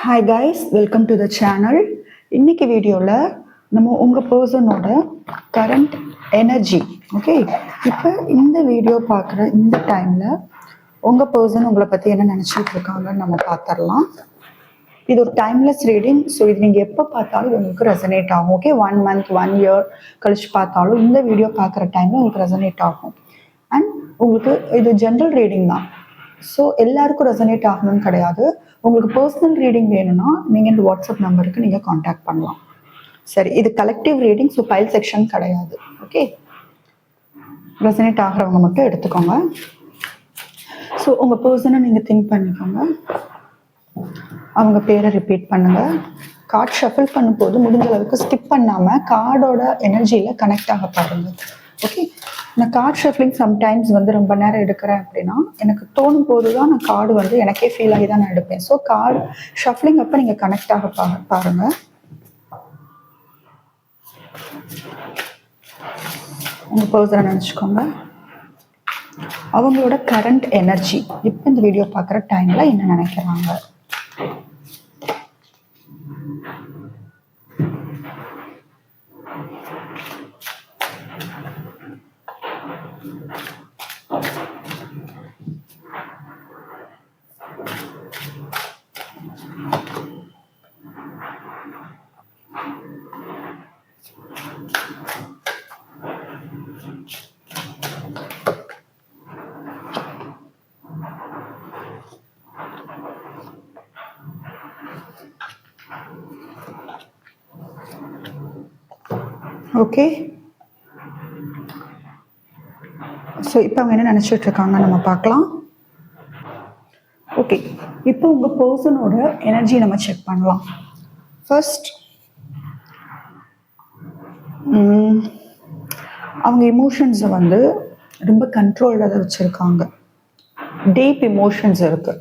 Hi guys, welcome to the channel. இன்னைக்கு வீடியோவில் நம்ம உங்கள் பர்சனோட கரண்ட் எனர்ஜி, ஓகே, இப்போ இந்த வீடியோ பார்க்குற இந்த டைமில் உங்கள் பர்சன் உங்களை பற்றி என்ன நினச்சிட்டு இருக்காங்கன்னு நம்ம பார்த்துடலாம். இது ஒரு டைம்லெஸ் ரீடிங். ஸோ இது நீங்கள் எப்போ பார்த்தாலும் உங்களுக்கு ரெசனேட் ஆகும். ஓகே, 1 மந்த் 1 இயர் கழிச்சு பார்த்தாலும் இந்த வீடியோ பார்க்குற டைமில் உங்களுக்கு ரெசனேட் ஆகும். அண்ட் உங்களுக்கு இது ஜென்ரல் ரீடிங் தான். ஸோ எல்லாருக்கும் ரெசனேட் ஆகணும்னு கிடையாது. உங்களுக்கு பர்சனல் ரீடிங் வேணும்னா நீங்கள் இந்த வாட்ஸ்அப் நம்பருக்கு நீங்கள் காண்டாக்ட் பண்ணலாம். சரி, இது collective reading, so file section கிடையாது. ஓகே, ரெசனேட் ஆகிறவங்க மட்டும் எடுத்துக்கோங்க. ஸோ உங்கள் பர்சனை நீங்கள் திங்க் பண்ணிக்கோங்க, அவங்க பேரை ரிப்பீட் பண்ணுங்க. கார்ட் ஷஃபில் பண்ணும்போது முடிஞ்ச அளவுக்கு ஸ்கிப் பண்ணாமல் கார்டோட எனர்ஜியில் கனெக்ட் ஆக பாருங்க. ஓகே, நான் கார்ட் ஷஃப்லிங் சம்டைம்ஸ் ரொம்ப நேரம் எடுக்கிறேன் அப்படின்னா எனக்கு தோணும் போது தான் நான் கார்டு எனக்கே ஃபீல் ஆகி தான் நான் எடுப்பேன். ஸோ கார்டு ஷஃப்லிங் அப்போ நீங்கள் கனெக்ட் ஆக பாருங்க. உங்கள் பர்சனை நினச்சிக்கோங்க, அவங்களோட கரண்ட் எனர்ஜி இப்போ இந்த வீடியோ பார்க்குற டைமில் என்ன நினைக்கிறாங்க. ஓகே, ஸோ இப்போ அவங்க என்ன நினச்சிட்டு இருக்காங்க நம்ம பார்க்கலாம். ஓகே, இப்போ உங்கள் பர்சனோட எனர்ஜி நம்ம செக் பண்ணலாம். ஃபர்ஸ்ட், அவங்க எமோஷன்ஸை ரொம்ப கண்ட்ரோல்டாக வச்சுருக்காங்க. டீப் எமோஷன்ஸ் இருக்குது.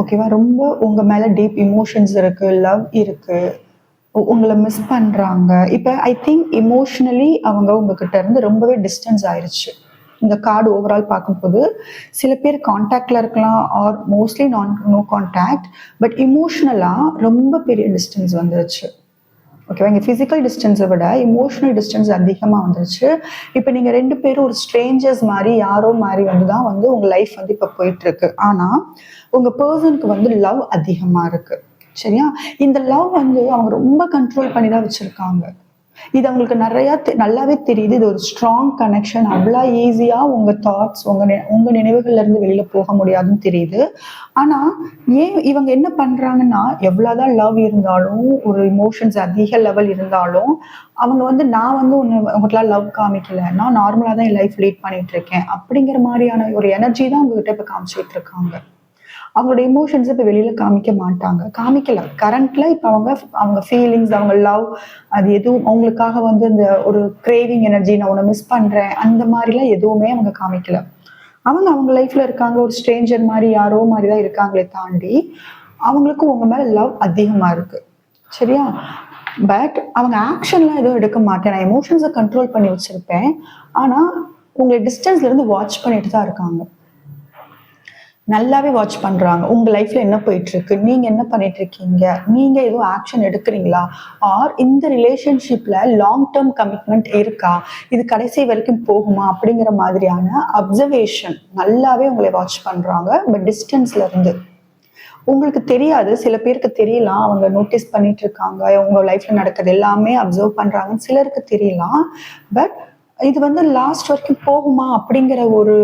ஓகேவா, ரொம்ப உங்கள் மேலே டீப் எமோஷன்ஸ் இருக்குது, லவ் இருக்குது, உங்களை மிஸ் பண்ணுறாங்க. இப்போ ஐ திங்க் எமோஷ்னலி அவங்க உங்ககிட்ட இருந்து ரொம்பவே டிஸ்டன்ஸ் ஆயிடுச்சு. இந்த கார்டு ஓவரால் பார்க்கும்போது சில பேர் கான்டாக்டில் இருக்கலாம், are mostly no contact, but இமோஷ்னலாக ரொம்ப பெரிய டிஸ்டன்ஸ் வந்துருச்சு. ஓகேவா, இங்கே ஃபிசிக்கல் டிஸ்டன்ஸை விட இமோஷனல் டிஸ்டன்ஸ் அதிகமாக வந்துருச்சு. இப்போ நீங்கள் 2 பேரும் ஒரு ஸ்ட்ரேஞ்சர்ஸ் மாதிரி யாரோ மாதிரி தான் உங்கள் லைஃப் இப்போ போயிட்டுருக்கு. ஆனால் உங்கள் பர்சனுக்கு லவ் அதிகமாக இருக்குது. சரியா, இந்த லவ் அவங்க ரொம்ப கண்ட்ரோல் பண்ணி தான் வச்சுருக்காங்க. இது அவங்களுக்கு நிறையா நல்லாவே தெரியுது. இது ஒரு ஸ்ட்ராங் கனெக்ஷன். அவ்வளோ ஈஸியாக உங்கள் தாட்ஸ் உங்கள் நினைவுகள்லேருந்து வெளியில் போக முடியாதுன்னு தெரியுது. ஆனால் ஏன் இவங்க என்ன பண்ணுறாங்கன்னா, எவ்வளோதான் லவ் இருந்தாலும், ஒரு இமோஷன்ஸ் அதிக லெவல் இருந்தாலும், அவங்க நான் உங்கள்கிட்ட லவ் காமிக்கல, நான் நார்மலாக தான் என் லைஃப் லீட் பண்ணிட்டு இருக்கேன் அப்படிங்கிற மாதிரியான ஒரு எனர்ஜி தான் உங்ககிட்ட இப்போ காமிச்சிட்டு இருக்காங்க. அவங்களோட எமோஷன்ஸை இப்போ வெளியில் காமிக்கல கரண்ட்ல. இப்போ அவங்க ஃபீலிங்ஸ், அவங்க லவ், அது எதுவும் அவங்களுக்காக இந்த ஒரு கிரேவிங் எனர்ஜி, நான் உன்னை மிஸ் பண்ணுறேன் அந்த மாதிரிலாம் எதுவுமே அவங்க காமிக்கல. அவங்க லைஃப்ல இருக்காங்க, ஒரு ஸ்ட்ரேஞ்சர் மாதிரி யாரோ மாதிரி தான் இருக்காங்களே தாண்டி அவங்களுக்கு உங்க மேலே லவ் அதிகமாக இருக்கு. சரியா, பட் அவங்க ஆக்ஷன்லாம் எதுவும் எடுக்க மாட்டேன், நான் எமோஷன்ஸை கண்ட்ரோல் பண்ணி வச்சிருப்பேன். ஆனால் உங்களை டிஸ்டன்ஸ்ல இருந்து வாட்ச் பண்ணிட்டு தான் இருக்காங்க. நல்லாவே வாட்ச் பண்ணுறாங்க. உங்கள் லைஃப்பில் என்ன போயிட்டுருக்கு, நீங்கள் என்ன பண்ணிகிட்ருக்கீங்க, நீங்கள் எதுவும் ஆக்ஷன் எடுக்கிறீங்களா, ஆர் இந்த ரிலேஷன்ஷிப்பில் லாங் டேர்ம் கமிட்மெண்ட் இருக்கா, இது கடைசி வரைக்கும் போகுமா அப்படிங்கிற மாதிரியான அப்சர்வேஷன் நல்லாவே உங்களை வாட்ச் பண்ணுறாங்க. பட் டிஸ்டன்ஸ்லேருந்து உங்களுக்கு தெரியாது, சில பேருக்கு தெரியலாம், அவங்க நோட்டீஸ் பண்ணிட்டு இருக்காங்க, உங்கள் லைஃப்பில் நடக்கிறது எல்லாமே அப்சர்வ் பண்ணுறாங்கன்னு சிலருக்கு தெரியலாம். பட் இது லாஸ்ட் வரைக்கும் போகுமா அப்படிங்கிற ஒரு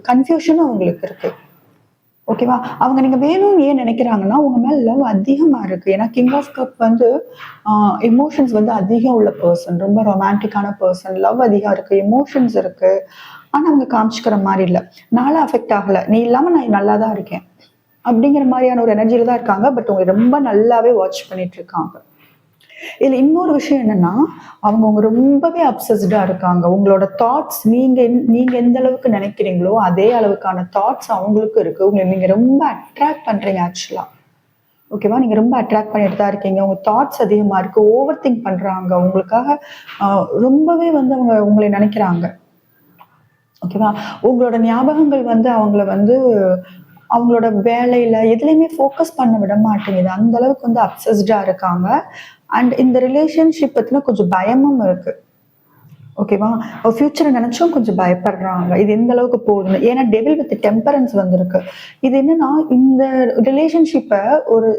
கன்ஃபியூஷனும் அவங்களுக்கு இருக்குது. ஓகேவா, அவங்க நீங்கள் வேணும்னு ஏன் நினைக்கிறாங்கன்னா, உங்க மேலே லவ் அதிகமாக இருக்குது. ஏன்னா கிங் ஆஃப் கப் எமோஷன்ஸ் அதிகம் உள்ள பர்சன், ரொம்ப ரொமான்டிக்கான பர்சன், லவ் அதிகம் இருக்குது, எமோஷன்ஸ் இருக்குது. ஆனால் அவங்க காமிச்சிக்கிற மாதிரி இல்லை. நானும் அஃபெக்ட் ஆகலை, நீ இல்லாமல் நான் நல்லா தான் இருக்கேன் அப்படிங்கிற மாதிரியான ஒரு எனர்ஜியில் தான் இருக்காங்க. பட் உங்களை ரொம்ப நல்லாவே வாட்ச் பண்ணிட்டு இருக்காங்க. இதுல இன்னொரு விஷயம் என்னன்னா, அவங்க ரொம்பவே அப்சஸ்டா இருக்காங்க. உங்களோட தாட்ஸ் நீங்க எந்த அளவுக்கு நினைக்கிறீங்களோ அதே அளவுக்கான தாட்ஸ் அவங்களுக்கு இருக்கு. உங்களை நீங்க ரொம்ப அட்ராக்ட் பண்றீங்க ஆக்சுவலா. ஓகேவா, நீங்க ரொம்ப அட்ராக்ட் பண்ணிட்டு தான் இருக்கீங்க. உங்க தாட்ஸ் அதிகமா இருக்கு, ஓவர் திங்க் பண்றாங்க, உங்களுக்காக ரொம்பவே அவங்க உங்களை நினைக்கிறாங்க. ஓகேவா, உங்களோட ஞாபகங்கள் அவங்கள அவங்களோட வேலையில் எதுலேயுமே ஃபோக்கஸ் பண்ண விட மாட்டேங்குது. அந்த அளவுக்கு வந்து அப்சஸ்டாக இருக்காங்க. அண்ட் இந்த ரிலேஷன்ஷிப் பற்றின கொஞ்சம் பயமும் இருக்குது. ஓகேவா? ஃபியூச்சரை நினைச்சும் கொஞ்சம் பயப்படுறாங்க. இது எந்த அளவுக்கு போகுதுன்னு. ஏன்னா டெவில் வித் டெம்பரன்ஸ் வந்திருக்கு. இது என்னன்னா, இந்த ரிலேஷன்ஷிப்பை ஒரு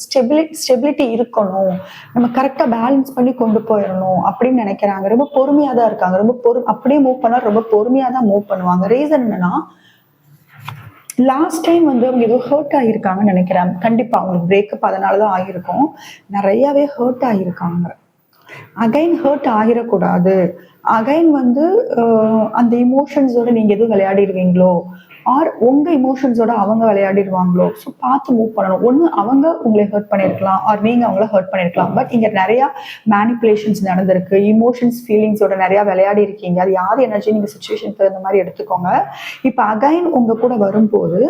ஸ்டெபிலிட்டி இருக்கணும். நம்ம கரெக்டாக பேலன்ஸ் பண்ணி கொண்டு போயிடணும் அப்படின்னு நினைக்கிறாங்க. ரொம்ப பொறுமையாக தான் இருக்காங்க. அப்படியே மூவ் பண்ணால் ரொம்ப பொறுமையாக தான் மூவ் பண்ணுவாங்க. ரீசன் என்னன்னா, லாஸ்ட் டைம் வந்து அவங்க ஏதோ ஹர்ட் ஆகியிருக்காங்கன்னு நினைக்கிறேன். கண்டிப்பாக அவங்களுக்கு பிரேக்கப் அதனால தான் ஆகியிருக்கும். நிறையாவே ஹர்ட் ஆகியிருக்காங்க. அகைன் ஹர்ட் ஆகிடக்கூடாது. அகைன் வந்து அந்த இமோஷன்ஸோட நீங்க எதுவும் விளையாடிடுவீங்களோ, ஆர் உங்க இமோஷன்ஸோட அவங்க விளையாடிடுவாங்களோ. ஸோ பார்த்து மூவ் பண்ணணும். ஒன்று அவங்க உங்களை ஹர்ட் பண்ணியிருக்கலாம், ஆர் நீங்க அவங்கள ஹர்ட் பண்ணியிருக்கலாம். பட் இங்க நிறைய மேனிப்புலேஷன்ஸ் நடந்திருக்கு. இமோஷன்ஸ் ஃபீலிங்ஸோட நிறைய விளையாடி இருக்கீங்க. அது யார் எனர்ஜி நீங்க சுச்சுவேஷன் தகுந்த மாதிரி எடுத்துக்கோங்க. இப்போ அகைன் உங்க கூட வரும்போது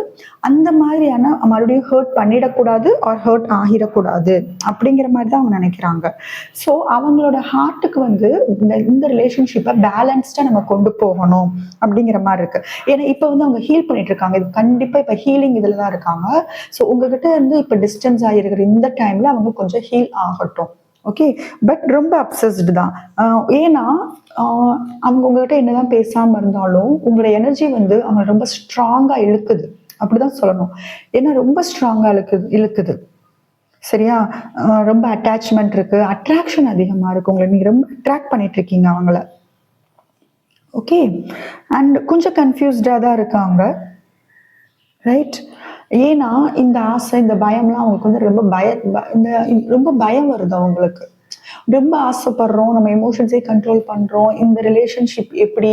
அந்த மாதிரியான மறுபடியும் ஹர்ட் பண்ணிடக்கூடாது, ஆர் ஹர்ட் ஆகிடக்கூடாது அப்படிங்கிற மாதிரி தான் அவங்க நினைக்கிறாங்க. ஸோ அவங்களோட ஹார்ட்டுக்கு வந்து இந்த ரிலேஷன்ஷிப்பை பேலன்ஸ்டா நம்ம கொண்டு போகணும் அப்படிங்கிற மாதிரி இருக்கு. ஏன்னா இப்போ வந்து அவங்க ஹீல் பண்ணிட்டு இருக்காங்க. இது கண்டிப்பா இப்ப ஹீலிங் இதுல தான் இருக்காங்க. ஸோ உங்ககிட்ட இருந்து இப்ப டிஸ்டன்ஸ் ஆகிருக்கிற இந்த டைம்ல அவங்க கொஞ்சம் ஹீல் ஆகட்டும். ஓகே, பட் ரொம்ப அப்சஸ்டு தான். ஏன்னா அவங்க உங்ககிட்ட என்னதான் பேசாம இருந்தாலும் உங்களோட எனர்ஜி வந்து அவங்க ரொம்ப ஸ்ட்ராங்கா இழுக்குது, அப்படிதான் சொல்லணும். ஏன்னா ரொம்ப ஸ்ட்ராங்கா இழுக்குது. சரியா? ரொம்ப அட்டாச்மெண்ட் இருக்கு, அட்ராக்ஷன் அதிகமா இருக்கு. உங்களை நீங்க ரொம்ப அட்ராக்ட் பண்ணிட்டு இருக்கீங்க அவங்கள. ஓகே, அண்ட் கொஞ்சம் கன்ஃபியூஸ்டாக தான் இருக்காங்க. ரைட்? ஏன்னா இந்த ஆசை, இந்த பயம்லாம் அவங்களுக்கு வந்து ரொம்ப பயம் வருது அவங்களுக்கு. ரொம்ப ஆசைப்படுறோம், நம்ம எமோஷன்ஸே கண்ட்ரோல் பண்றோம், இந்த ரிலேஷன்ஷிப் எப்படி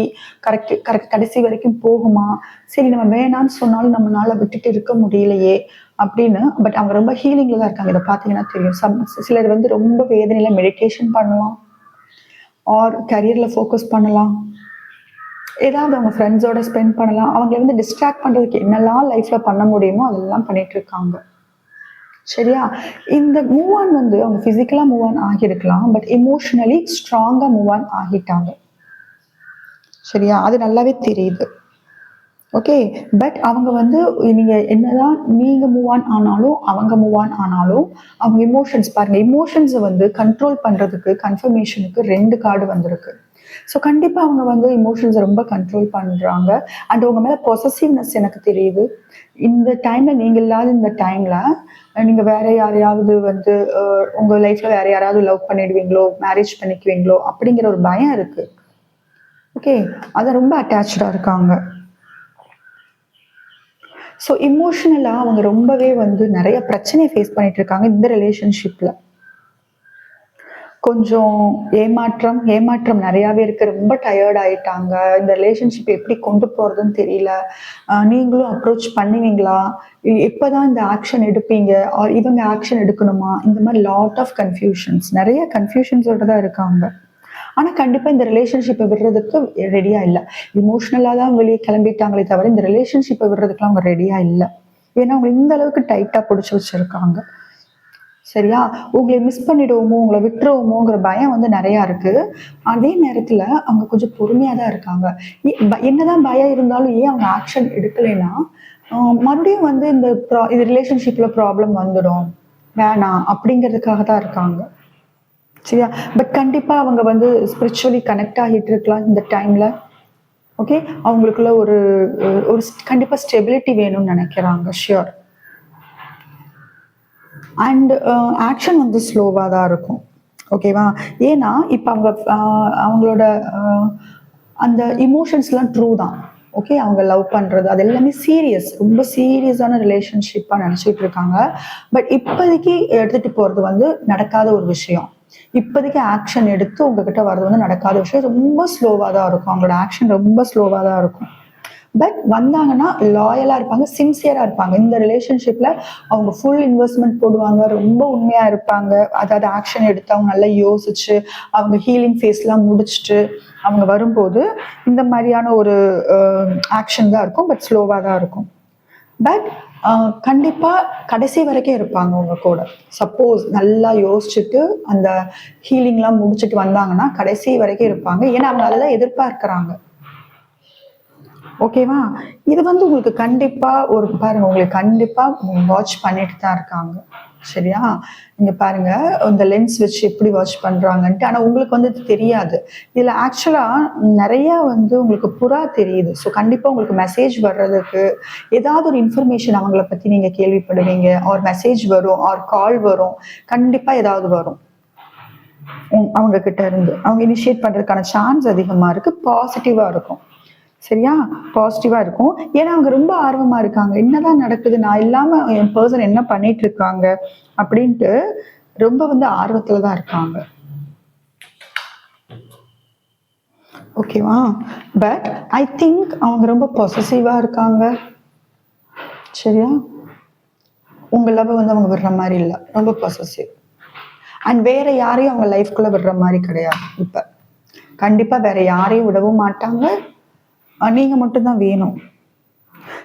கரெக்ட் கடைசி வரைக்கும் போகுமா, சரி நம்ம வேணான்னு சொன்னாலும் நம்மளால விட்டுட்டு இருக்க முடியலையே அப்படின்னு. பட் அவங்க ரொம்ப ஹீலிங்ல தான் இருக்காங்க. இதை பார்த்தீங்கன்னா தெரியும். சிலர் வந்து ரொம்ப வேதனையில மெடிடேஷன் பண்ணலாம், ஆர் கரியர்ல ஃபோக்கஸ் பண்ணலாம், ஏதாவது அவங்க ஃப்ரெண்ட்ஸோட ஸ்பெண்ட் பண்ணலாம். அவங்களை வந்து டிஸ்ட்ராக்ட் பண்ணுறதுக்கு என்னெல்லாம் லைஃப்பில் பண்ண முடியுமோ அதெல்லாம் பண்ணிட்டு இருக்காங்க. சரியா? இந்த மூவ் ஆன் வந்து அவங்க ஃபிசிக்கலாக மூவ் ஆன் ஆகியிருக்கலாம், பட் எமோஷனலி ஸ்ட்ராங்காக மூவ் ஆன் ஆகிட்டாங்க. சரியா? அது நல்லாவே தெரியுது. ஓகே, பட் அவங்க வந்து என்னதான் நீங்க மூவ் ஆன் ஆனாலும் அவங்க மூவ் ஆன் ஆனாலும் அவங்க இமோஷன்ஸ் பாருங்க, இமோஷன்ஸை வந்து கண்ட்ரோல் பண்றதுக்கு கன்ஃபர்மேஷனுக்கு 2 கார்டு வந்திருக்கு. ஸோ கண்டிப்பா அவங்க வந்து இமோஷன்ஸை ரொம்ப கண்ட்ரோல் பண்றாங்க. அண்ட் உங்க மேல பொசசிவ்னஸ் எனக்கு தெரியுது. இந்த டைம்ல நீங்க இல்லாத இந்த டைம்ல நீங்க வேற யாரையாவது வந்து உங்க லைஃப்ல வேற யாராவது லவ் பண்ணிடுவீங்களோ, மேரேஜ் பண்ணிக்குவீங்களோ அப்படிங்கிற ஒரு பயம் இருக்கு. ஓகே, அதை ரொம்ப அட்டாச்சா இருக்காங்க. ஸோ இமோஷனலாக அவங்க ரொம்பவே வந்து நிறைய பிரச்சனையை ஃபேஸ் பண்ணிட்டு இருக்காங்க இந்த ரிலேஷன்ஷிப்பில். கொஞ்சம் ஏமாற்றம் நிறையாவே இருக்கு. ரொம்ப டயர்ட் ஆயிட்டாங்க. இந்த ரிலேஷன்ஷிப் எப்படி கொண்டு போறதுன்னு தெரியல. நீங்களும் அப்ரோச் பண்ணுவீங்களா, எப்போதான் இந்த ஆக்ஷன் எடுப்பீங்க, ஆர் இவங்க ஆக்ஷன் எடுக்கணுமா, இந்த மாதிரி லாட் ஆஃப் கன்ஃபியூஷன்ஸ், நிறைய கன்ஃபியூஷன்ஸோட தான் இருக்காங்க. ஆனால் கண்டிப்பாக இந்த ரிலேஷன்ஷிப்பை விடுறதுக்கு ரெடியாக இல்லை. இமோஷ்னலாக தான் வெளியே கிளம்பிட்டாங்களே தவிர இந்த ரிலேஷன்ஷிப்பை விடுறதுக்குலாம் அவங்க ரெடியாக இல்லை. ஏன்னா அவங்க இந்த அளவுக்கு டைட்டாக பிடிச்சி வச்சுருக்காங்க. சரியா? உங்களை மிஸ் பண்ணிடுவோமோ, உங்களை விட்டுருவோமோங்கிற பயம் வந்து நிறையா இருக்குது. அதே நேரத்தில் அவங்க கொஞ்சம் பொறுமையாக தான் இருக்காங்க. என்னதான் பயம் இருந்தாலும் ஏன் அவங்க ஆக்ஷன் எடுக்கலைன்னா, மறுபடியும் வந்து இந்த ரிலேஷன்ஷிப்பில் ப்ராப்ளம் வந்துடும், வேணாம் அப்படிங்கிறதுக்காக தான் இருக்காங்க. சரியா? பட் கண்டிப்பாக அவங்க வந்து ஸ்பிரிச்சுவலி கனெக்ட் ஆகிட்டு இருக்கலாம் இந்த டைமில். ஓகே, அவங்களுக்குள்ள ஒரு ஒரு கண்டிப்பாக ஸ்டெபிலிட்டி வேணும்னு நினைக்கிறாங்க. ஷியோர். அண்ட் ஆக்ஷன் வந்து ஸ்லோவாக தான் இருக்கும். ஓகேவா? ஏன்னா இப்போ அவங்களோட அந்த இமோஷன்ஸ்லாம் ட்ரூ தான். ஓகே, அவங்க லவ் பண்ணுறது அது எல்லாமே சீரியஸ், ரொம்ப சீரியஸான ரிலேஷன்ஷிப்பாக நினச்சிட்டு இருக்காங்க. பட் இப்போதைக்கு எடுத்துகிட்டு போகிறது வந்து நடக்காத ஒரு விஷயம். இப்போதைக்கு ஆக்ஷன் எடுத்து உங்ககிட்ட வர்றது வந்து நடக்காத விஷயம். ரொம்ப ஸ்லோவாக தான் இருக்கும். அவங்களோட ஆக்ஷன் ரொம்ப ஸ்லோவாக தான் இருக்கும். பட் வந்தாங்கன்னா லாயலாக இருப்பாங்க, சின்சியராக இருப்பாங்க. இந்த ரிலேஷன்ஷிப்பில் அவங்க ஃபுல் இன்வெஸ்ட்மெண்ட் போடுவாங்க, ரொம்ப உண்மையாக இருப்பாங்க. அதாவது ஆக்ஷன் எடுத்து அவங்க நல்லா யோசிச்சு அவங்க ஹீலிங் ஃபேஸ்லாம் முடிச்சுட்டு அவங்க வரும்போது இந்த மாதிரியான ஒரு ஆக்ஷன் தான் இருக்கும். பட் ஸ்லோவாக தான் இருக்கும். பட் கண்டிப்பாக கடைசி வரைக்கும் இருப்பாங்க உங்க கூட. சப்போஸ் நல்லா யோசிச்சுட்டு அந்த ஹீலிங்லாம் முடிச்சுட்டு வந்தாங்கன்னா கடைசி வரைக்கும் இருப்பாங்க. ஏன்னா அவங்க அதெல்லாம் எதிர்பார்க்குறாங்க. ஓகேவா? இது வந்து உங்களுக்கு கண்டிப்பா ஒரு பாருங்க, உங்களுக்கு கண்டிப்பா வாட்ச் பண்ணிட்டு தான் இருக்காங்க. சரியா? நீங்க பாருங்க, இந்த லென்ஸ் வச்சு எப்படி வாட்ச் பண்றாங்கன்ட்டு. ஆனா உங்களுக்கு வந்து இது தெரியாது. இதுல ஆக்சுவலா நெறையா வந்து உங்களுக்கு புறா தெரியுது. ஸோ கண்டிப்பா உங்களுக்கு மெசேஜ் வர்றதுக்கு, ஏதாவது ஒரு இன்ஃபர்மேஷன் அவங்கள பத்தி நீங்க கேள்விப்படுவீங்க. ஆர் மெசேஜ் வரும், ஆர் கால் வரும். கண்டிப்பா ஏதாவது வரும். அவங்க கிட்ட இருந்து. அவங்க இனிஷியேட் பண்றதுக்கான சான்ஸ் அதிகமா இருக்கு. பாசிட்டிவா இருக்கும். சரியா? பாசிட்டிவா இருக்கும். ஏன்னா அவங்க ரொம்ப ஆர்வமா இருக்காங்க. என்னதான் நடக்குது? நான் இல்லாம என் பெர்சன் என்ன பண்ணிட்டு இருக்காங்க? அப்படின்ட்டு ரொம்ப வந்து ஆர்வத்துல தான் இருக்காங்க. ஓகேவா? பட் ஐ திங்க் அவங்க ரொம்ப பொசசிவா இருக்காங்க. சரியா? உங்க லவ் வந்து அவங்க விடுற மாரி இல்ல. ரொம்ப பொசசிவ். அண்ட் வேற யாரையும் அவங்க லைஃப்குள்ள விடுற மாரி கிடையாது இப்ப. கண்டிப்பா வேற யாரையும் விடவும் மாட்டாங்க. நீங்க மட்டும் தான் வேணும்.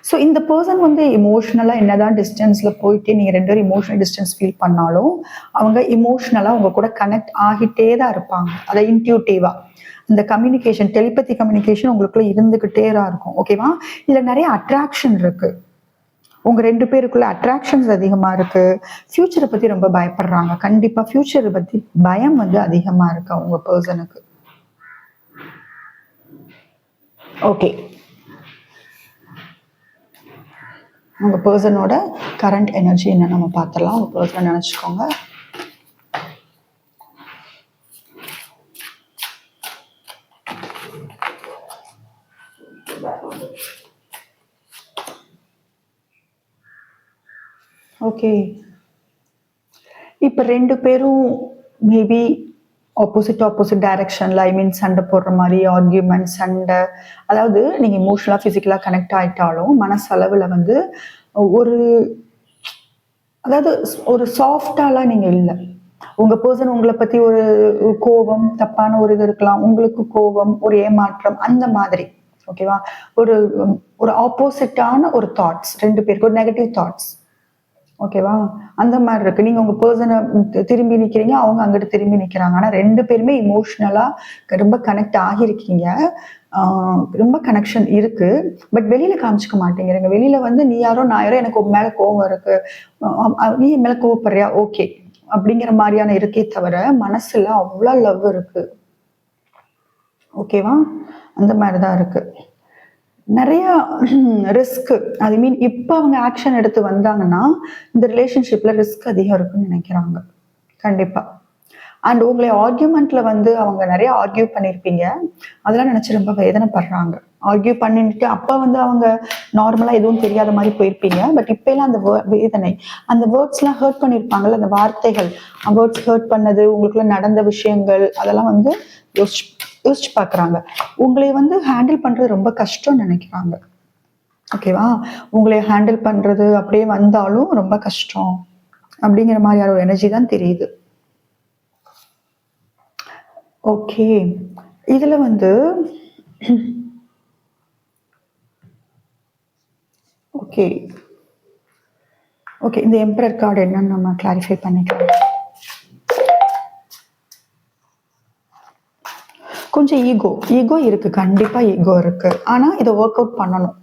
ஸோ இந்த பர்சன் வந்து எமோஷ்னலா என்னதான் டிஸ்டன்ஸ்ல போயிட்டு நீங்க 2 பேரும் எமோஷனல் டிஸ்டன்ஸ் ஃபீல் பண்ணாலும், அவங்க எமோஷ்னலா உங்க கூட கனெக்ட் ஆகிட்டே தான் இருப்பாங்க. அத இன்ட்யூட்டிவா. இந்த கம்யூனிகேஷன், டெலிபதி கம்யூனிகேஷன் உங்களுக்குள்ள இருந்துகிட்டே தான் இருக்கும். ஓகேவா? இதுல நெறைய அட்ராக்ஷன் இருக்கு. உங்க 2 பேருக்குள்ள அட்ராக்ஷன்ஸ் அதிகமா இருக்கு. ஃபியூச்சர பத்தி ரொம்ப பயப்படுறாங்க. கண்டிப்பா ஃபியூச்சர பத்தி பயம் வந்து அதிகமா இருக்கு உங்க பெர்சனுக்கு. ஓகே. உங்க பெர்சனோட கரண்ட் எனர்ஜி என்ன நம்ம பார்த்துடலாம். உங்க பெர்சனை நினைச்சுக்கோங்க. ஓகே. இப்ப 2 பேரும் மேபி ஆப்போசிட் டைரக்ஷன்ல ஐ மீன் சண்டை போடுற மாதிரி ஆர்கியூமெண்ட் சண்டை, அதாவது நீங்க எமோஷனலா பிசிக்கலா கனெக்ட் ஆயிட்டாலும் மனசளவுல வந்து ஒரு அதாவது ஒரு சாஃப்டாலாம் நீங்க இல்ல. உங்க பெர்சன் உங்கள பத்தி ஒரு கோவம், தப்பான ஒரு இது இருக்கலாம். உங்களுக்கு கோவம், ஒரு ஏமாற்றம் அந்த மாதிரி. ஓகேவா? ஒரு ஒரு ஆப்போசிட்டான ஒரு தாட்ஸ் 2 பேருக்கு ஒரு நெகட்டிவ் தாட்ஸ். ஓகேவா? அந்த மாரி இருக்கு. நீங்க உங்க பெர்சன திரும்பி நிக்கிறீங்க. அவங்க அங்கிட்டு திரும்பி நிக்கிறாங்க. ஆனா 2 பேருமே எமோஷனலா ரொம்ப கனெக்ட் ஆகியிருக்கீங்க. ஆ ரொம்ப கனெக்ஷன் இருக்கு. பட் வெளியில காமிச்சுக்க மாட்டேங்கிறீங்க. வெளியில வந்து நீ யாரோ, நான் யாரோ, எனக்கு உன் மேல கோவம் இருக்கு. நீ என் மேல கோவப்படுறியா? ஓகே. அப்படிங்கிற மாரியான இருக்கே தவிர, மனசுல அவ்ளோ லவ் இருக்கு. ஓகேவா? அந்த மாரி தான் இருக்கு. நெறைய ரிஸ்க் ஐ மீன் இப்ப அவங்க ஆக்ஷன் எடுத்து வந்தாங்கன்னா, இந்த ரிலேஷன்ஷிப்ல ரிஸ்க் அதிகம் இருக்குன்னு நெனைக்கிறாங்க. கண்டிப்பா. அண்ட் உங்களை ஆர்கியூமெண்ட்ல வந்து அவங்க நெறைய ஆர்கியூ பண்ணியிருப்பீங்க. அதெல்லாம் நெனச்சு ரொம்ப வேதனைப்படுறாங்க. ஆர்கியூ பண்ணிட்டு அப்ப வந்து அவங்க நார்மலா எதுவும் தெரியாத மாரி போயிருப்பீங்க. பட் இப்பலாம் அந்த வேதனை, அந்த வேர்ட்ஸ்லாம் ஹர்ட் பண்ணியிருப்பாங்கல்ல, அந்த வார்த்தைகள், வேர்ட்ஸ் ஹர்ட் பண்ணது, உங்களுக்குள்ள நடந்த விஷயங்கள், அதெல்லாம் வந்து யோசிச்சு யோசிச்சு பார்க்குறாங்க. உங்களை வந்து ஹேண்டில் பண்றது ரொம்ப கஷ்டம்னு நெனைக்கிறாங்க. ஓகேவா? உங்களை ஹேண்டில் பண்றது அப்படியே வந்தாலும் ரொம்ப கஷ்டம். அப்படிங்கிற மாரியான ஒரு எனர்ஜி தான் தெரியுது. ஓகே. இதுல வந்து ஓகே. ஓகே. இந்த எம்பரர் கார்டு என்னன்னு நம்ம கிளாரிஃபை பண்ணிக்கலாம். கொஞ்சம் ஈகோ இருக்கு. கண்டிப்பா ஈகோ இருக்கு. ஆனா இத வொர்க் அவுட் பண்ணணும்.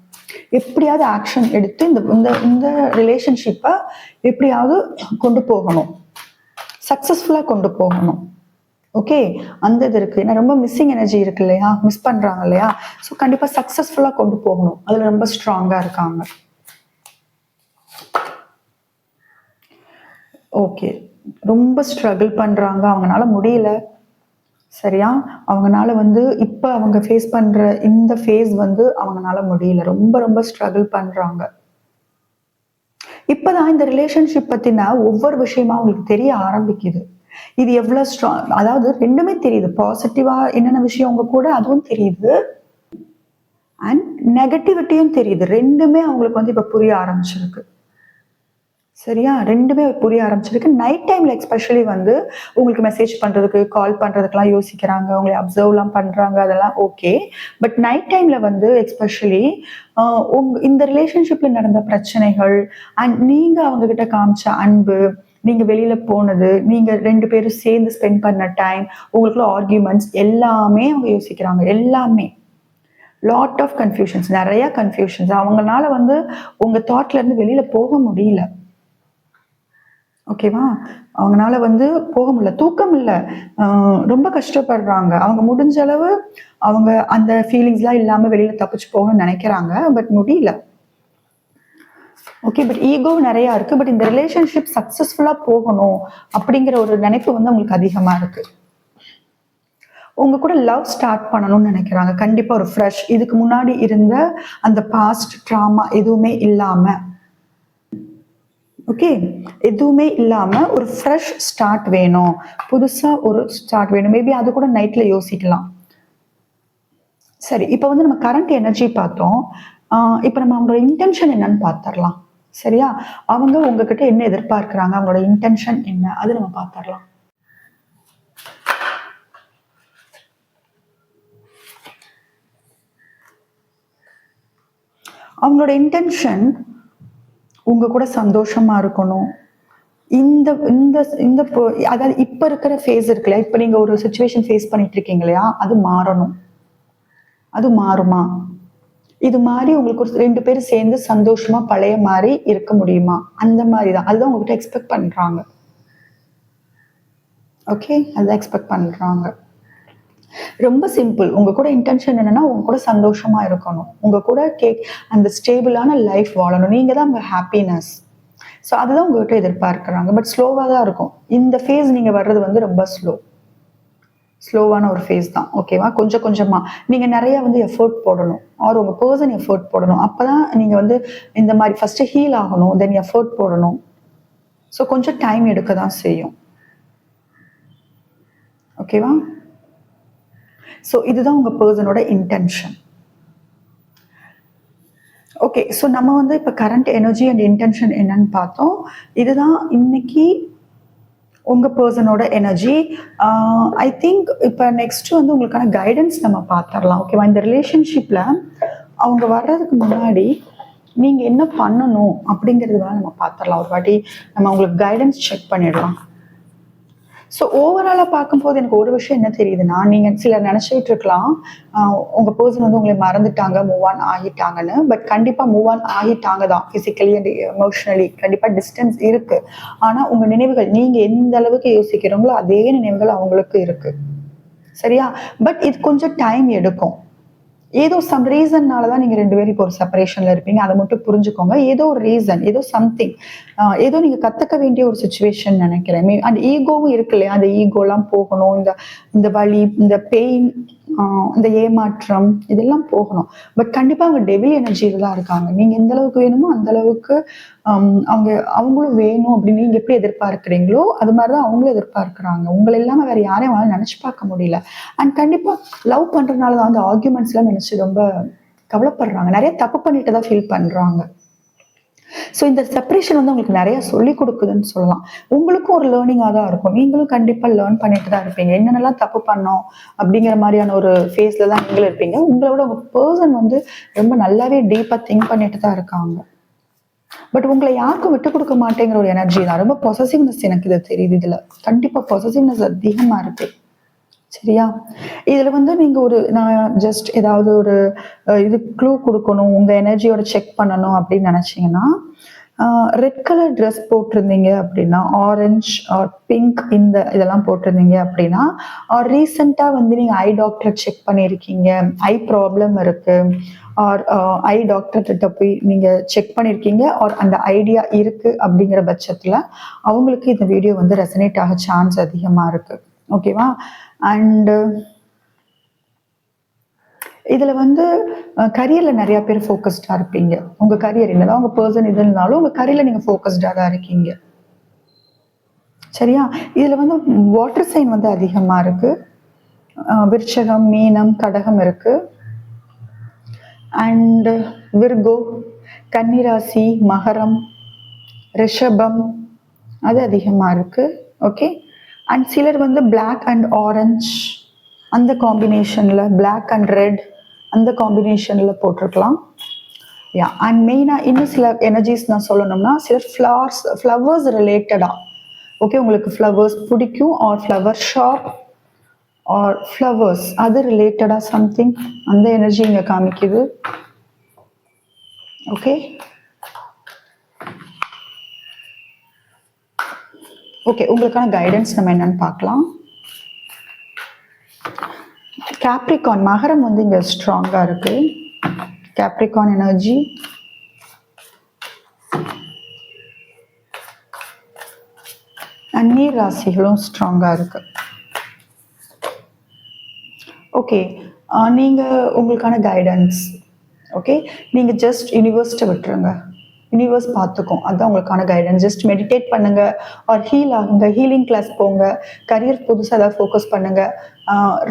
எப்படியாவது ஆக்ஷன் எடுத்து இந்த இந்த இந்த ரிலேஷன்ஷிப்ப எப்படியாவது கொண்டு போகணும். சக்சஸ்ஃபுல்லா கொண்டு போகணும். ஓகே. அந்த இது இருக்கு. ஏன்னா ரொம்ப மிஸ்ஸிங் எனர்ஜி இருக்கு இல்லையா? மிஸ் பண்றாங்க இல்லையா? ஸோ கண்டிப்பா சக்சஸ்ஃபுல்லா கொண்டு போகணும். அதுல ரொம்ப ஸ்ட்ராங்கா இருக்காங்க. ஓகே. ரொம்ப ஸ்ட்ரகிள் பண்றாங்க. அவங்கனால முடியல. சரியா? அவங்கனால வந்து இப்ப அவங்க ஃபேஸ் பண்ற இந்த ஃபேஸ் வந்து அவங்கனால முடியல. ரொம்ப ரொம்ப ஸ்ட்ரகிள் பண்றாங்க. இப்பதான் இந்த ரிலேஷன்ஷிப் பத்தின ஒவ்வொரு விஷயமா அவங்களுக்கு தெரிய ஆரம்பிக்குது. இது எவ்வளோ அதாவது 2மே தெரியுது. பாசிட்டிவா என்னென்ன விஷயம் உங்க கூட அதுவும் தெரியுது. அண்ட் நெகட்டிவிட்டியும் தெரியுது. 2மே அவங்களுக்கு வந்து இப்ப புரிய ஆரம்பிச்சிருக்கு. சரியா? 2மே புரிய ஆரம்பிச்சிருக்கு. நைட் டைம்ல எஸ்பெஷலி வந்து உங்களுக்கு மெசேஜ் பண்றதுக்கு, கால் பண்றதுக்குலாம் யோசிக்கிறாங்க. உங்கள அப்சர்வ்லாம் பண்றாங்க. அதெல்லாம் ஓகே. பட் நைட் டைம்ல வந்து எஸ்பெஷலி அ இந்த ரிலேஷன்ஷிப்ல நடந்த பிரச்சனைகள் அண்ட் நீங்க அவங்க கிட்ட காமிச்ச அன்பு, நீங்க வெளியில போனது, நீங்க 2 பேரும் சேர்ந்து ஸ்பெண்ட் பண்ண டைம், உங்களுக்குள்ள ஆர்கியூமெண்ட்ஸ் எல்லாமே அவங்க யோசிக்கிறாங்க. எல்லாமே. லாட் ஆஃப் கன்ஃபியூஷன்ஸ், நிறைய கன்ஃபியூஷன்ஸ். அவங்களால வந்து உங்க தாட்ல இருந்து வெளியில போக முடியல. ஓகேவா? அவங்களால வந்து போக முடியல, தூக்கம் இல்லை, ரொம்ப கஷ்டப்படுறாங்க. அவங்க முடிஞ்ச அளவு அவங்க அந்த ஃபீலிங்ஸ்லாம் இல்லாம வெளியில தப்பிச்சு போகணும்னு நினைக்கிறாங்க, பட் முடியல. ஓகே, பட் ஈகோ நிறைய இருக்கு. பட் இந்த ரிலேஷன்ஷிப் சக்சஸ்ஃபுல்லா போகணும் அப்படிங்கிற ஒரு நினைப்பு வந்து அவங்களுக்கு அதிகமா இருக்கு. உங்க கூட லவ் ஸ்டார்ட் பண்ணணும்னு நினைக்கிறாங்க. கண்டிப்பா ஒரு ஃப்ரெஷ், இதுக்கு முன்னாடி இருந்த அந்த பாஸ்ட் ட்ராமா எதுவுமே இல்லாம, ஓகே, எதுவுமே இல்லாம ஒரு ஃப்ரெஷ் ஸ்டார்ட் வேணும், புதுசா ஒரு ஸ்டார்ட் வேணும். மேபி அது கூட நைட்ல யோசிக்கலாம். சரி, இப்போ வந்து நம்ம கரண்ட் எனர்ஜி பார்த்தோம். இப்போ நம்ம அவங்களோட இன்டென்ஷன் என்னன்னு பார்த்துடலாம். சரியா? அவங்க உங்ககிட்ட என்ன எதிர்பார்க்கிறாங்க, அவங்களோட இன்டென்ஷன் என்ன, அது நம்ம பார்த்துடலாம். அவங்களோட இன்டென்ஷன் உங்க கூட சந்தோஷமா இருக்கணும். இந்த இந்த இந்த அதாவது இப்ப இருக்கிற ஃபேஸ் இருக்குல்ல, இப்ப நீங்க ஒரு சுச்சுவேஷன் ஃபேஸ் பண்ணிட்டு இருக்கீங்க இல்லையா, அது மாறணும். அது மாறுமா? இது மாதிரி உங்களுக்கு ஒரு 2 பேரும் சேர்ந்து சந்தோஷமா பழைய மாதிரி இருக்க முடியுமா? அந்த மாதிரி தான், அதுதான் உங்ககிட்ட எக்ஸ்பெக்ட் பண்றாங்க. ஓகே, அதுதான் எக்ஸ்பெக்ட் பண்றாங்க. ரொம்ப சிம்பிள். உங்க கூட இன்டென்ஷன் என்னன்னா, உங்க கூட சந்தோஷமா இருக்கணும், உங்க கூட அந்த ஸ்டேபிளான லைஃப் வாழணும். நீங்க தான் உங்க ஹாப்பினஸ். ஸோ அதுதான் உங்ககிட்ட எதிர்பார்க்கிறாங்க. பட் ஸ்லோவா தான் இருக்கும். இந்த ஃபேஸ் நீங்க வர்றது வந்து ரொம்ப ஸ்லோவான ஒரு ஃபேஸ் தான். ஓகேவா? கொஞ்சம் கொஞ்சமா நீங்க நிறைய வந்து எஃபோர்ட் போடணும், ஆர் உங்க பர்சன் எஃபோர்ட் போடணும். அப்பதான் நீங்க வந்து இந்த மாதிரி ஃபர்ஸ்ட் ஹீல் ஆகணும், தென் எஃபோர்ட் போடணும். ஸோ கொஞ்சம் டைம் எடுக்க தான் செய்யும். ஓகேவா? ஸோ இதுதான் உங்க பர்சனோட இன்டென்ஷன். ஓகே, ஸோ நம்ம வந்து இப்போ கரண்ட் எனர்ஜி அண்ட் இன்டென்ஷன் என்னன்னு பார்த்தோம். இதுதான் இன்னைக்கு உங்க பர்சனோட எனர்ஜி. ஐ திங்க் இப்போ நெக்ஸ்ட் வந்து உங்களுக்கான கைடன்ஸ் நம்ம பார்த்துடலாம். ஓகேவா? இந்த ரிலேஷன்ஷிப்ல அவங்க வர்றதுக்கு முன்னாடி நீங்க என்ன பண்ணணும் அப்படிங்கிறது நம்ம பார்த்துடலாம். ஒரு வாட்டி நம்ம உங்களுக்கு கைடன்ஸ் செக் பண்ணிடலாம். ஸோ ஓவராலாக பார்க்கும்போது எனக்கு ஒரு விஷயம் என்ன தெரியுதுன்னா, நீங்கள் சிலர் நினச்சிட்டு இருக்கலாம் உங்கள் பர்சன் வந்து உங்களை மறந்துட்டாங்க, மூவ் ஆன் ஆகிட்டாங்கன்னு. பட் கண்டிப்பாக மூவ் ஆன் ஆகிட்டாங்க தான், ஃபிசிக்கலி அண்ட் எமோஷ்னலி. கண்டிப்பாக டிஸ்டன்ஸ் இருக்குது. ஆனால் உங்கள் நினைவுகள், நீங்கள் எந்த அளவுக்கு யோசிக்கிறீங்களோ அதே நினைவுகள் அவங்களுக்கு இருக்குது. சரியா? பட் இது கொஞ்சம் டைம் எடுக்கும். ஏதோ சம் ரீசன்னால தான் நீங்கள் 2 பேரும் இப்போ ஒரு செப்பரேஷனில் இருப்பீங்க. அதை மட்டும் புரிஞ்சுக்கோங்க. ஏதோ ஒரு ரீசன், ஏதோ சம்திங், ஏதோ நீங்கள் கற்றுக்க வேண்டிய ஒரு சுச்சுவேஷன் நினைக்கிறேன். அந்த ஈகோவும் இருக்கு இல்லையா, அந்த ஈகோலாம் போகணும். இந்த வலி, இந்த பெயின், இந்த ஏமாற்றம், இதெல்லாம் போகணும். பட் கண்டிப்பாக அவங்க டெவில் எனர்ஜியில் தான் இருக்காங்க. நீங்கள் எந்த அளவுக்கு வேணுமோ அந்த அளவுக்கு அவங்களும் வேணும் அப்படின்னு நீங்கள் எப்படி எதிர்பார்க்குறீங்களோ அது மாதிரி தான் அவங்களும் எதிர்பார்க்குறாங்க. உங்களை இல்லாமல் வேறு யாரையும் அவங்களால நினச்சி பார்க்க முடியல. அண்ட் கண்டிப்பாக லவ் பண்ணுறதுனால தான் அந்த ஆர்கியூமெண்ட்ஸ்லாம் நினச்சி ரொம்ப கவலைப்படுறாங்க. நிறைய தப்பு பண்ணிட்டு தான் ஃபீல் பண்ணுறாங்க. ஸோ இந்த செப்பரேஷன் வந்து உங்களுக்கு நிறைய சொல்லி கொடுக்குதுன்னு சொல்லலாம். உங்களுக்கும் ஒரு லேர்னிங்காக தான் இருக்கும். நீங்களும் கண்டிப்பாக லேர்ன் பண்ணிட்டு தான் இருப்பீங்க. என்னென்னலாம் தப்பு பண்ணோம் அப்படிங்கிற மாதிரியான ஒரு ஃபேஸில் தான் நீங்களும் இருப்பீங்க. உங்களோட உங்கள் பர்சன் வந்து ரொம்ப நல்லாவே டீப்பாக திங்க் பண்ணிட்டு தான் இருக்காங்க. பட் உங்களை யாருக்கும் விட்டு கொடுக்க மாட்டேங்கிற ஒரு எனர்ஜி தான். ரொம்ப பொசசிவ்னஸ் எனக்கு இது தெரியுது. இதில் கண்டிப்பாக பொசசிவ்னஸ் அதிகமாக இருக்குது. சரியா? இதில் வந்து நீங்கள் நான் ஜஸ்ட் ஏதாவது ஒரு இது க்ளூ கொடுக்கணும், உங்கள் எனர்ஜியோட செக் பண்ணணும் அப்படின்னு நினச்சிங்கன்னா, ரெட் கலர் ட்ரெஸ் போட்டிருந்தீங்க அப்படின்னா, ஆரஞ்ச் ஆர் பிங்க் இதெல்லாம் போட்டிருந்தீங்க அப்படின்னா, ஆர் ரீசெண்டாக வந்து நீங்கள் ஐ டாக்டரை செக் பண்ணியிருக்கீங்க, ஐ ப்ராப்ளம் இருக்குது, ஆர் ஐ டாக்டர்கிட்ட போய் நீங்கள் செக் பண்ணியிருக்கீங்க, ஆர் அந்த ஐடியா இருக்குது அப்படிங்கிற பட்சத்தில் அவங்களுக்கு இந்த வீடியோ வந்து ரெசனேட் ஆக சான்ஸ் அதிகமாக இருக்குது. ஓகேவா? அண்டு இதில் வந்து கரியரில் நிறையா பேர் ஃபோக்கஸ்டாக இருப்பீங்க. உங்கள் கரியர் என்னதான் உங்கள் பர்சன் இது இருந்தாலும் உங்கள் கரியரில் நீங்கள் ஃபோக்கஸ்டாக தான் இருக்கீங்க. சரியா? இதில் வந்து வாட்டர் சைன் வந்து அதிகமாக இருக்குது. விருச்சகம், மீனம், கடகம் இருக்குது. அண்டு விர்கோ, கன்னிராசி, மகரம், ரிஷபம் அது அதிகமாக இருக்குது. ஓகே. அண்ட் சிலர் வந்து பிளாக் அண்ட் ஆரஞ்ச் அந்த காம்பினேஷனில், பிளாக் அண்ட் ரெட் அந்த காம்பினேஷனில் போட்டிருக்கலாம். யா. அண்ட் மெயினாக இன்னும் சில எனர்ஜிஸ் நான் சொல்லணும்னா, சிலர் ஃப்ளவர்ஸ் ரிலேட்டடாக, ஓகே, உங்களுக்கு ஃப்ளவர்ஸ் பிடிக்கும், or flower shop, or flowers அது ரிலேட்டடாக சம்திங் அந்த எனர்ஜி இங்கே காமிக்குது. ஓகே ஓகே உங்களுக்கான கைடன்ஸ் நம்ம என்னன்னு பார்க்கலாம். கேப்ரிகான் மகரம் வந்து இங்கே ஸ்ட்ராங்காக இருக்கு. கேப்ரிகான் எனர்ஜி நீர் ராசிகளும் ஸ்ட்ராங்காக இருக்கு. ஓகே நீங்கள் உங்களுக்கான கைடன்ஸ் ஓகே நீங்கள் ஜஸ்ட் யூனிவர்ஸ்ட்டை விட்டுருங்க. யூனிவர்ஸ் பார்த்துக்கும், அதுதான் உங்களுக்கான கைடன்ஸ். ஜஸ்ட் மெடிடேட் பண்ணுங்க ஆர் ஹீல் ஆகுங்க, ஹீலிங் கிளாஸ் போங்க, கரியர் புதுசாக ஏதாவது ஃபோக்கஸ் பண்ணுங்க.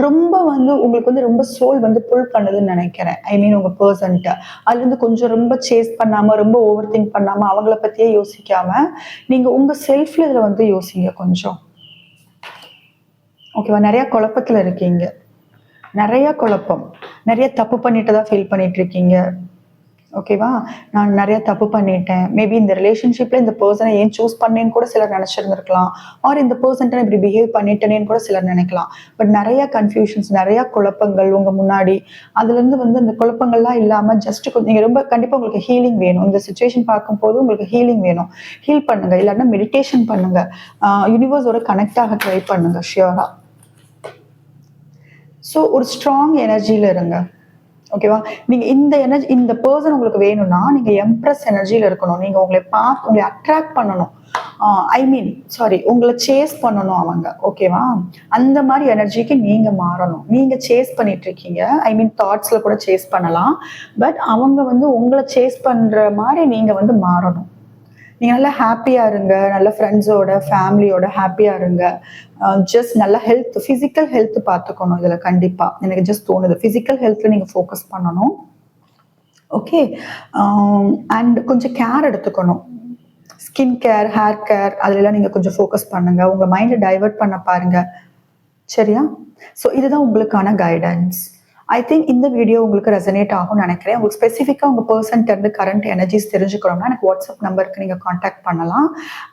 ரொம்ப வந்து உங்களுக்கு வந்து ரொம்ப சோல் வந்து புல் பண்ணுதுன்னு நினைக்கிறேன். ஐ மீன் உங்கள் பர்சன்ட்டு அதுலேருந்து கொஞ்சம் ரொம்ப சேஸ் பண்ணாமல், ரொம்ப ஓவர் திங்க் பண்ணாமல், அவங்கள பற்றியே யோசிக்காமல் நீங்கள் உங்கள் செல்ஃபில் இதில் வந்து யோசிங்க கொஞ்சம். ஓகேவா? நிறையா குழப்பத்தில் இருக்கீங்க, நிறைய குழப்பம், நிறைய தப்பு பண்ணிட்டு தான் ஃபீல் பண்ணிட்டு இருக்கீங்க. ஓகேவா? நான் நிறைய தப்பு பண்ணிட்டேன், மேபி இந்த ரிலேஷன்ஷிப்ல இந்த பர்சனை ஏன் சூஸ் பண்ணேன்னு கூட சிலர் நினைச்சிருந்திருக்கலாம், ஆர் இந்த பர்சன்ட்ட இப்படி பிஹேவ் பண்ணிட்டேனேன்னு கூட சிலர் நினைக்கலாம். பட் நிறைய கன்ஃபியூஷன்ஸ், நிறைய குழப்பங்கள் உங்க முன்னாடி. அதுல இருந்து வந்து அந்த குழப்பங்கள்லாம் இல்லாம ஜஸ்ட் நீங்க ரொம்ப கண்டிப்பா உங்களுக்கு ஹீலிங் வேணும். இந்த சுச்சுவேஷன் பார்க்கும்போது உங்களுக்கு ஹீலிங் வேணும். ஹீல் பண்ணுங்க, இல்லைன்னா மெடிடேஷன் பண்ணுங்க, யூனிவர்ஸோட கனெக்ட் ஆக ட்ரை பண்ணுங்க ஷியோரா. ஸோ ஒரு ஸ்ட்ராங் எனர்ஜியில் இருங்க. ஓகேவா? நீங்கள் இந்த எனர்ஜி, இந்த பர்சன் உங்களுக்கு வேணும்னா நீங்கள் எம்ப்ரஸ் எனர்ஜியில் இருக்கணும். நீங்கள் உங்களை அட்ராக்ட் பண்ணணும். ஐ மீன் சாரி, உங்களை சேஸ் பண்ணணும் அவங்க. ஓகேவா? அந்த மாதிரி எனர்ஜிக்கு நீங்கள் மாறணும். நீங்கள் சேஸ் பண்ணிட்டு இருக்கீங்க, ஐ மீன் தாட்ஸில் கூட சேஸ் பண்ணலாம். பட் அவங்க வந்து உங்களை சேஸ் பண்ணுற மாதிரி நீங்கள் வந்து மாறணும். நீங்கள் நல்லா ஹாப்பியாக இருங்க, நல்ல ஃப்ரெண்ட்ஸோட ஃபேமிலியோட ஹாப்பியாக இருங்க. ஜஸ்ட் நல்ல ஹெல்த், ஃபிசிக்கல் ஹெல்த் பார்த்துக்கணும். இதில் கண்டிப்பாக எனக்கு ஜஸ்ட் தோணுது ஃபிசிக்கல் ஹெல்த்தில் நீங்கள் ஃபோக்கஸ் பண்ணணும். ஓகே அண்ட் கொஞ்சம் கேர் எடுத்துக்கணும். ஸ்கின் கேர், ஹேர் கேர், அதிலெல்லாம் நீங்கள் கொஞ்சம் ஃபோக்கஸ் பண்ணுங்கள். உங்கள் மைண்டை டைவர்ட் பண்ண பாருங்கள். சரியா? ஸோ இதுதான் உங்களுக்கான கைடன்ஸ். ஐ திங்க் இந்த வீடியோ உங்களுக்கு ரெசனேட் ஆகும்னு நினைக்கிறேன். உங்களுக்கு ஸ்பெசிஃபிக்காக உங்கள் பர்சன்ட் இருந்து கரண்ட் எனர்ஜிஸ் தெரிஞ்சுக்கணும்னா எனக்கு வாட்ஸ்அப் நம்பருக்கு நீங்கள் காண்டாக்ட் பண்ணலாம்.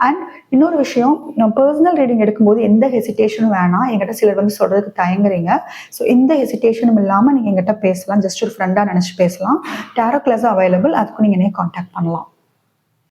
அண்ட் இன்னொரு விஷயம், நான் பர்சனல் ரீடிங் எடுக்கும்போது எந்த ஹெசிடேஷனும் வேணாம். எங்கிட்ட சிலர் வந்து சொல்கிறதுக்கு தயங்குறீங்க. ஸோ எந்த ஹெசிடேஷனும் இல்லாமல் நீங்கள் எங்கிட்ட பேசலாம். ஜஸ்ட் ஒரு ஃப்ரெண்டாக நினச்சி பேசலாம். டேரோ கிளாஸும் அவைலபிள், அதுக்கும் நீங்கள் என்ன காண்டாக்ட் பண்ணலாம்.